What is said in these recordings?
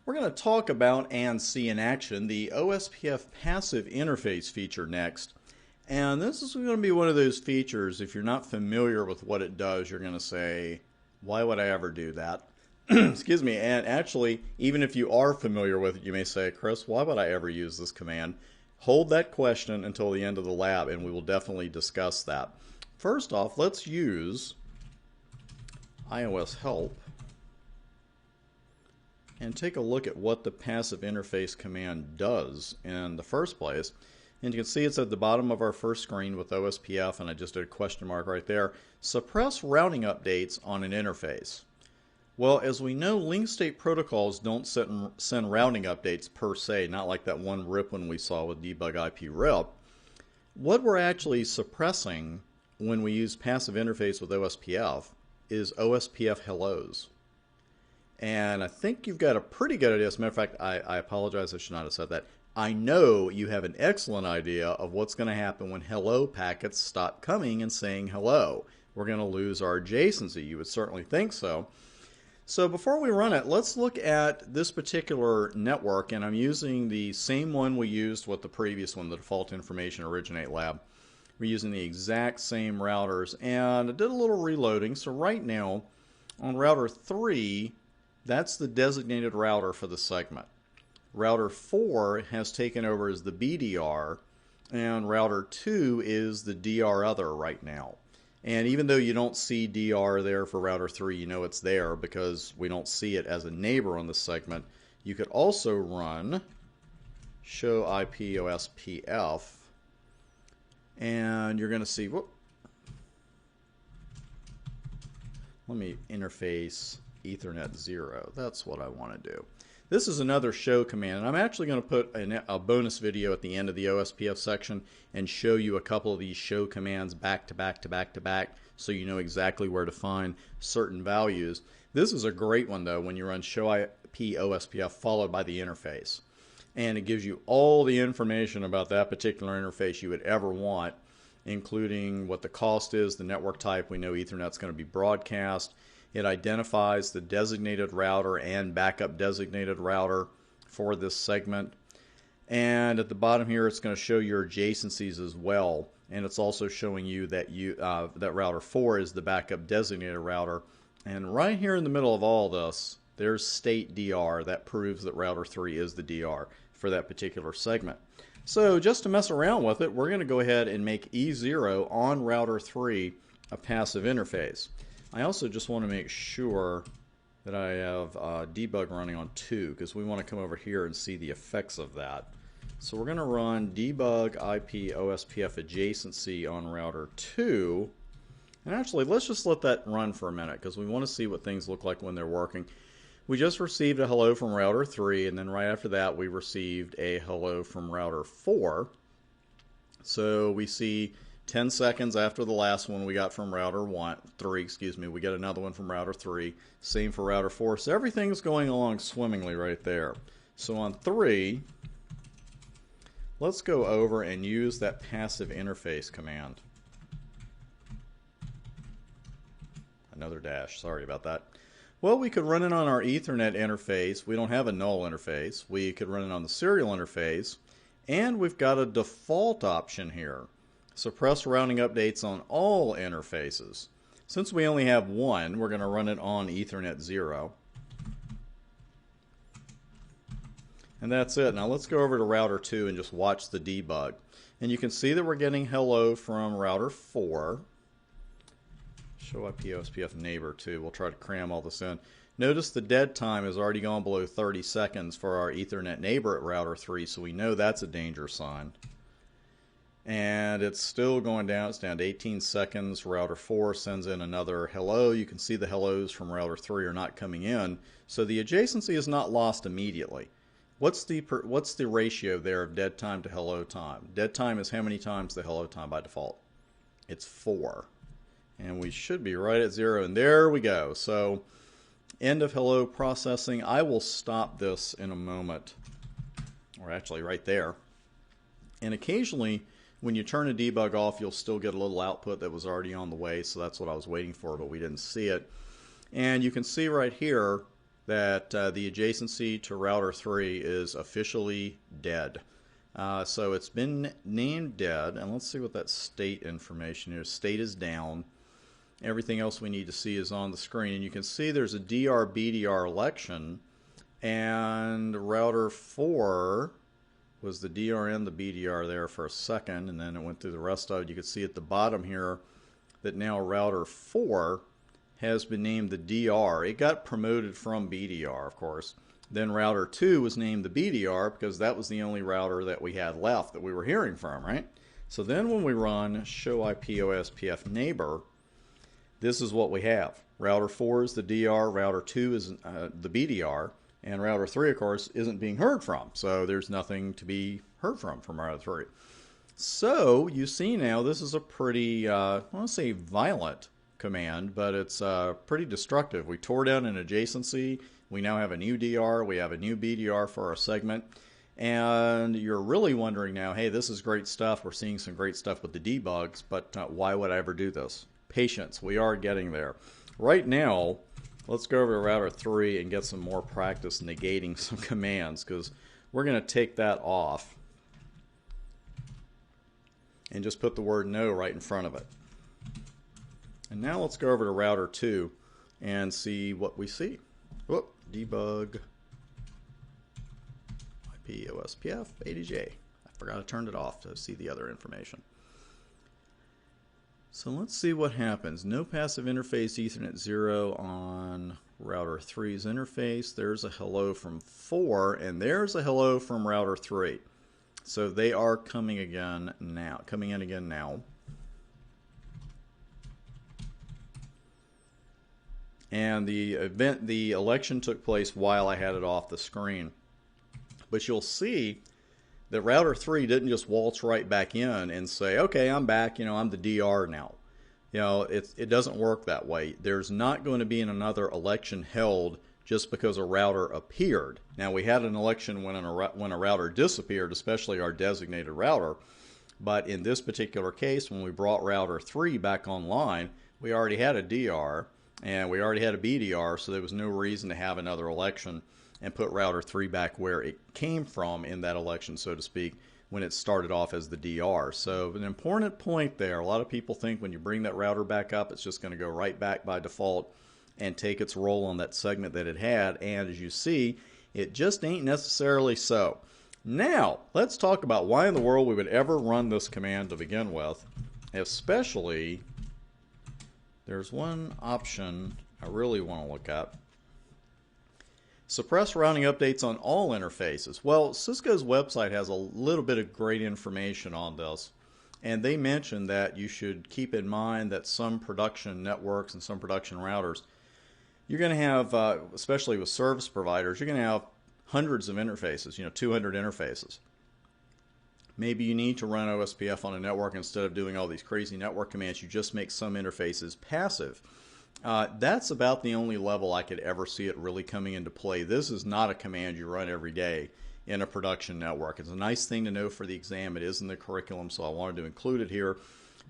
We're going to talk about and see in action the OSPF passive interface feature next. And this is going to be one of those features, if you're not familiar with what it does, you're going to say, why would I ever do that? Excuse me. And actually, even if you are familiar with it, you may say, Chris, why would I ever use this command? Hold that question until the end of the lab, and we will definitely discuss that. First off, let's use iOS help and take a look at what the passive interface command does in the first place. And you can see it's at the bottom of our first screen with OSPF, and I just did a question mark right there. Suppress routing updates on an interface. Well, as we know, link state protocols don't send routing updates per se, not like that one RIP one we saw with debug IP RIP. What we're actually suppressing when we use passive interface with OSPF is OSPF hellos. And I think you've got a pretty good idea. As a matter of fact, I apologize, I should not have said that. I know you have an excellent idea of what's going to happen when hello packets stop coming and saying hello. We're going to lose our adjacency. You would certainly think so. So before we run it, let's look at this particular network, and I'm using the same one we used with the previous one, the Default Information Originate Lab. We're using the exact same routers, and I did a little reloading. So right now, on router 3, that's the designated router for the segment. Router 4 has taken over as the BDR, and router 2 is the DR other right now. And even though you don't see DR there for router 3, you know it's there because we don't see it as a neighbor on the segment. You could also run show IP OSPF, and you're going to see, whoop, let me interface Ethernet 0. That's what I want to do. This is another show command, and I'm actually going to put a bonus video at the end of the OSPF section and show you a couple of these show commands back to back to back to back so you know exactly where to find certain values. This is a great one, though, when you run show IP OSPF followed by the interface. And it gives you all the information about that particular interface you would ever want, including what the cost is, the network type. We know Ethernet's going to be broadcast. It identifies the designated router and backup designated router for this segment. And at the bottom here, it's going to show your adjacencies as well. And it's also showing you that that router 4 is the backup designated router. And right here in the middle of all this, there's state DR. That proves that router 3 is the DR for that particular segment. So just to mess around with it, we're going to go ahead and make E0 on router 3 a passive interface. I also just want to make sure that I have debug running on 2 because we want to come over here and see the effects of that. So we're going to run debug IP OSPF adjacency on router 2. And actually, let's just let that run for a minute because we want to see what things look like when they're working. We just received a hello from router 3, and then right after that we received a hello from router 4. So we see 10 seconds after the last one we got from router 3, we get another one from router 3. Same for router 4. So everything's going along swimmingly right there. So on 3, let's go over and use that passive interface command. Another dash, sorry about that. Well, we could run it on our Ethernet interface. We don't have a null interface. We could run it on the serial interface. And we've got a default option here. Suppress routing updates on all interfaces. Since we only have one, we're going to run it on Ethernet 0. And that's it. Now let's go over to router 2 and just watch the debug. And you can see that we're getting hello from router 4. Show IP OSPF neighbor 2. We'll try to cram all this in. Notice the dead time has already gone below 30 seconds for our Ethernet neighbor at router 3, so we know that's a danger sign. And it's still going down. It's down to 18 seconds. Router 4 sends in another hello. You can see the hellos from router 3 are not coming in. So the adjacency is not lost immediately. What's the ratio there of dead time to hello time? Dead time is how many times the hello time by default? It's 4. And we should be right at 0. And there we go. So end of hello processing. I will stop this in a moment. Or actually right there. And occasionally, when you turn a debug off, you'll still get a little output that was already on the way, so that's what I was waiting for, but we didn't see it. And you can see right here that the adjacency to router 3 is officially dead. So it's been named dead, and let's see what that state information is. State is down. Everything else we need to see is on the screen, and you can see there's a DR BDR election, and router 4 was the DRN, the BDR there for a second, and then it went through the rest of it. You can see at the bottom here that now router 4 has been named the DR. It got promoted from BDR, of course. Then router 2 was named the BDR because that was the only router that we had left that we were hearing from, right? So then when we run show IP OSPF neighbor, this is what we have. Router 4 is the DR, router 2 is the BDR, and router 3, of course, isn't being heard from. So there's nothing to be heard from router 3. So you see now this is a pretty, I want to say violent command, but it's pretty destructive. We tore down an adjacency. We now have a new DR. We have a new BDR for our segment. And you're really wondering now, hey, this is great stuff. We're seeing some great stuff with the debugs, but why would I ever do this? Patience. We are getting there. Right now, let's go over to router 3 and get some more practice negating some commands, because we're going to take that off and just put the word no right in front of it. And now let's go over to router 2 and see what we see. Whoop, debug IP OSPF ADJ. I forgot to turn it off to see the other information. So let's see what happens. No passive interface Ethernet 0 on router 3's interface. There's a hello from 4, and there's a hello from router 3. So they are coming in again now. And the election took place while I had it off the screen. But you'll see that router 3 didn't just waltz right back in and say, okay, I'm back, I'm the DR now. It doesn't work that way. There's not going to be another election held just because a router appeared. Now, we had an election when a router disappeared, especially our designated router. But in this particular case, when we brought router 3 back online, we already had a DR and we already had a BDR, so there was no reason to have another election and put router 3 back where it came from in that election, so to speak, when it started off as the DR. So an important point there. A lot of people think when you bring that router back up, it's just going to go right back by default and take its role on that segment that it had. And as you see, it just ain't necessarily so. Now, let's talk about why in the world we would ever run this command to begin with. Especially, there's one option I really want to look at. Suppress routing updates on all interfaces. Well, Cisco's website has a little bit of great information on this. And they mention that you should keep in mind that some production networks and some production routers, you're going to have, especially with service providers, you're going to have hundreds of interfaces, 200 interfaces. Maybe you need to run OSPF on a network instead of doing all these crazy network commands. You just make some interfaces passive. That's about the only level I could ever see it really coming into play. This is not a command you run every day in a production network. It's a nice thing to know for the exam. It is in the curriculum, so I wanted to include it here.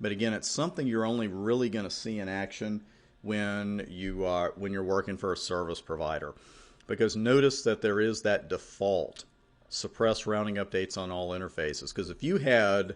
But again, it's something you're only really going to see in action when you're working for a service provider. Because notice that there is that default suppress routing updates on all interfaces. Because if you had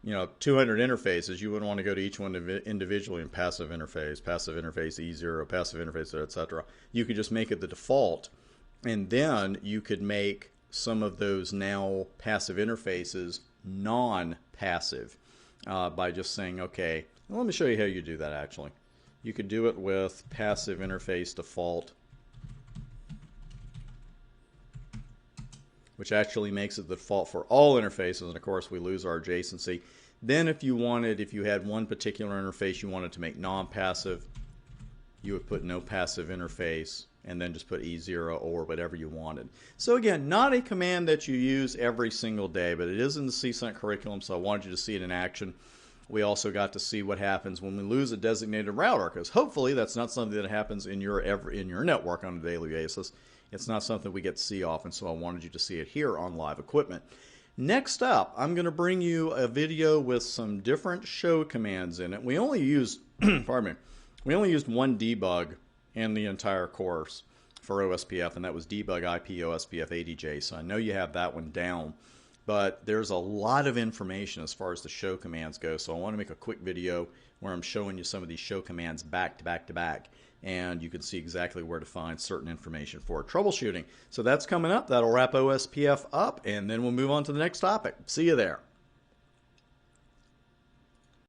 200 interfaces, you wouldn't want to go to each one individually in passive interface E0, passive interface, etc. You could just make it the default, and then you could make some of those now passive interfaces non-passive by just saying, okay, let me show you how you do that actually. You could do it with passive interface default, which actually makes it the default for all interfaces, and of course we lose our adjacency. Then if you had one particular interface you wanted to make non-passive, you would put no passive interface and then just put E0 or whatever you wanted. So again, not a command that you use every single day, but it is in the CCENT curriculum, so I wanted you to see it in action. We also got to see what happens when we lose a designated router, because hopefully that's not something that happens in your network on a daily basis. It's not something we get to see often, so I wanted you to see it here on Live Equipment. Next up, I'm going to bring you a video with some different show commands in it. We only used, we only used one debug in the entire course. for OSPF, and that was debug IP OSPF 80J. So I know you have that one down. But there's a lot of information as far as the show commands go, so I want to make a quick video where I'm showing you some of these show commands back to back to back, and you can see exactly where to find certain information for troubleshooting. So that's coming up. That'll wrap OSPF up, and then we'll move on to the next topic. See you there.